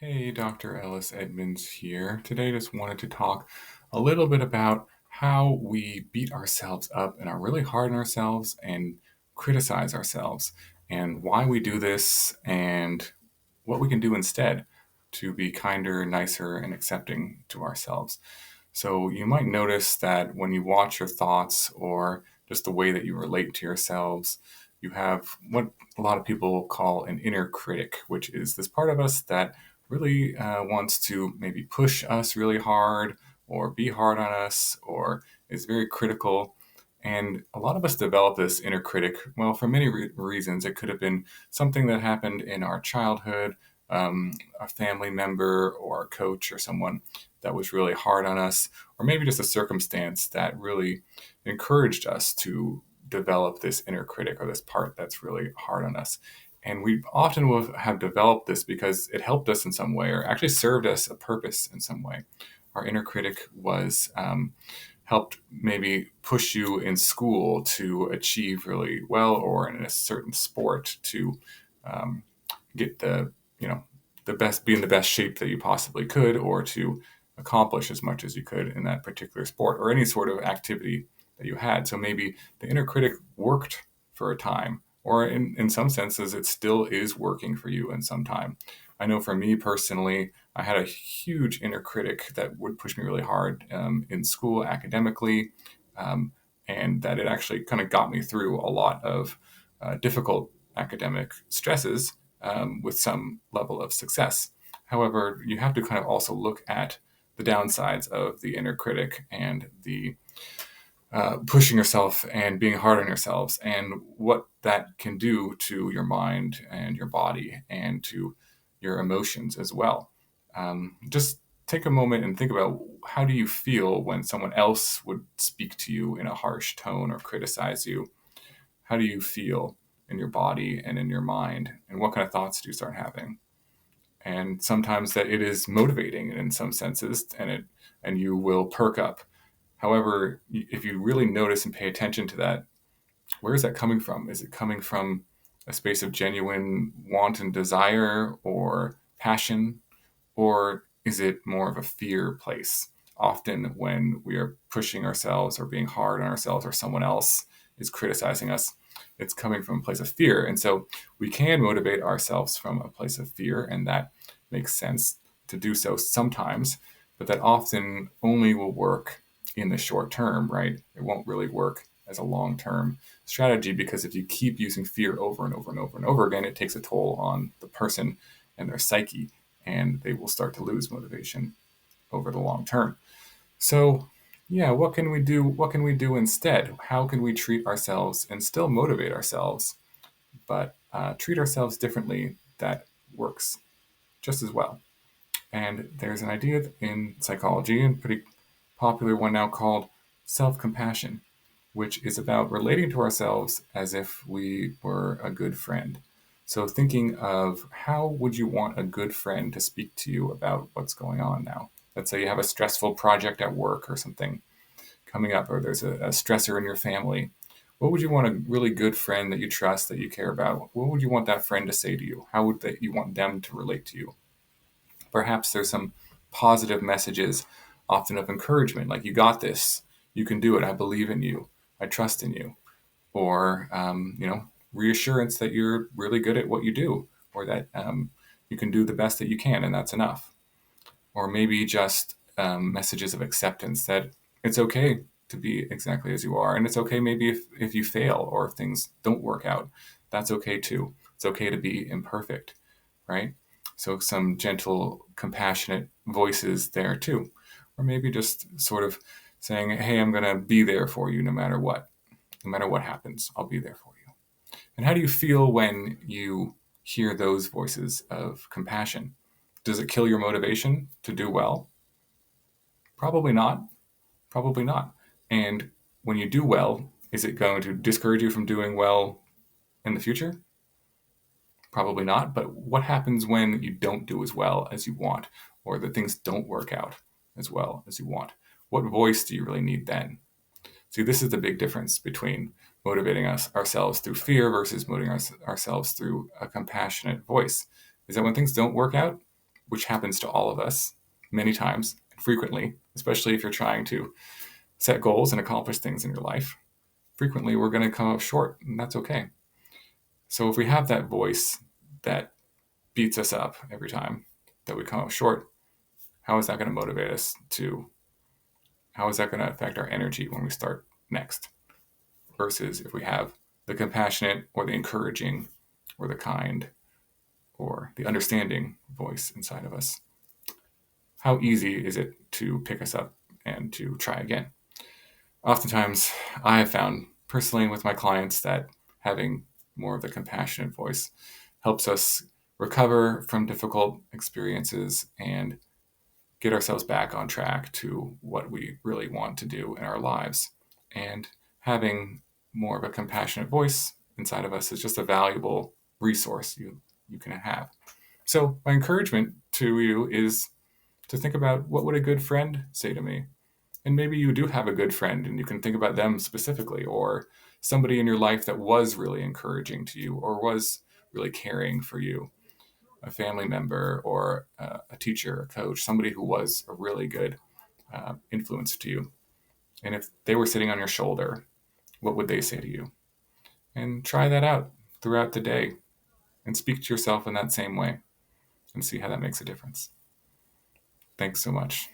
Hey, Dr. Ellis Edmunds here. Today, just wanted to talk a little bit about how we beat ourselves up and are really hard on ourselves and criticize ourselves, and why we do this, and what we can do instead to be kinder, nicer, and accepting to ourselves. So, you might notice that when you watch your thoughts or just the way that you relate to yourselves, you have what a lot of people call an inner critic, which is this part of us that really wants to maybe push us really hard or be hard on us or is very critical. And a lot of us develop this inner critic, well, for many reasons. It could have been something that happened in our childhood, a family member or a coach or someone that was really hard on us, or maybe just a circumstance that really encouraged us to develop this inner critic or this part that's really hard on us. And we often will have developed this because it helped us in some way or actually served us a purpose in some way. Our inner critic was helped maybe push you in school to achieve really well, or in a certain sport to get the best, be in the best shape that you possibly could, or to accomplish as much as you could in that particular sport or any sort of activity that you had. So maybe the inner critic worked for a time, or in some senses, it still is working for you in some time. I know for me personally, I had a huge inner critic that would push me really hard in school academically, um, and that it actually kind of got me through a lot of difficult academic stresses with some level of success. However, you have to kind of also look at the downsides of the inner critic and the pushing yourself and being hard on yourselves, and what that can do to your mind and your body and to your emotions as well. Just take a moment and think about, how do you feel when someone else would speak to you in a harsh tone or criticize you? How do you feel in your body and in your mind? And what kind of thoughts do you start having? And sometimes that it is motivating in some senses, and you will perk up. However, if you really notice and pay attention to that, where is that coming from? Is it coming from a space of genuine want and desire or passion, or is it more of a fear place? Often, when we are pushing ourselves or being hard on ourselves, or someone else is criticizing us, it's coming from a place of fear. And so we can motivate ourselves from a place of fear, and that makes sense to do so sometimes, but that often only will work in the short term, right? It won't really work as a long term strategy, because if you keep using fear over and over and over and over again, it takes a toll on the person and their psyche, and they will start to lose motivation over the long term. So, yeah, what can we do? What can we do instead? How can we treat ourselves and still motivate ourselves, but treat ourselves differently that works just as well? And there's an idea in psychology, and pretty popular one now, called self compassion, which is about relating to ourselves as if we were a good friend. So, thinking of, how would you want a good friend to speak to you about what's going on now? Let's say you have a stressful project at work or something coming up, or there's a stressor in your family. What would you want a really good friend that you trust, that you care about? What would you want that friend to say to you? How would you want them to relate to you? Perhaps there's some positive messages, often of encouragement, like, you got this, you can do it, I believe in you, I trust in you. Or, reassurance that you're really good at what you do, or that you can do the best that you can, and that's enough. Or maybe just messages of acceptance, that it's okay to be exactly as you are. And it's okay maybe if you fail or if things don't work out. That's okay too. It's okay to be imperfect, right? So some gentle, compassionate voices there too. Or maybe just sort of saying, hey, I'm going to be there for you no matter what. No matter what happens, I'll be there for you. And how do you feel when you hear those voices of compassion? Does it kill your motivation to do well? Probably not. Probably not. And when you do well, is it going to discourage you from doing well in the future? Probably not. But what happens when you don't do as well as you want, or that things don't work out as well as you want? What voice do you really need then? See, this is the big difference between motivating ourselves through fear versus motivating ourselves through a compassionate voice. Is that when things don't work out, which happens to all of us many times, frequently, especially if you're trying to set goals and accomplish things in your life. Frequently, we're going to come up short, and that's okay. So if we have that voice that beats us up every time that we come up short, how is that going to motivate us to? How is that going to affect our energy when we start next? Versus if we have the compassionate or the encouraging or the kind or the understanding voice inside of us. How easy is it to pick us up and to try again? Oftentimes, I have found personally with my clients that having more of the compassionate voice helps us recover from difficult experiences and get ourselves back on track to what we really want to do in our lives. And having more of a compassionate voice inside of us is just a valuable resource you can have. So my encouragement to you is to think about, what would a good friend say to me? And maybe you do have a good friend and you can think about them specifically, or somebody in your life that was really encouraging to you or was really caring for you, a family member or a teacher, a coach, somebody who was a really good influence to you. And if they were sitting on your shoulder, what would they say to you? And try that out throughout the day and speak to yourself in that same way and see how that makes a difference. Thanks so much.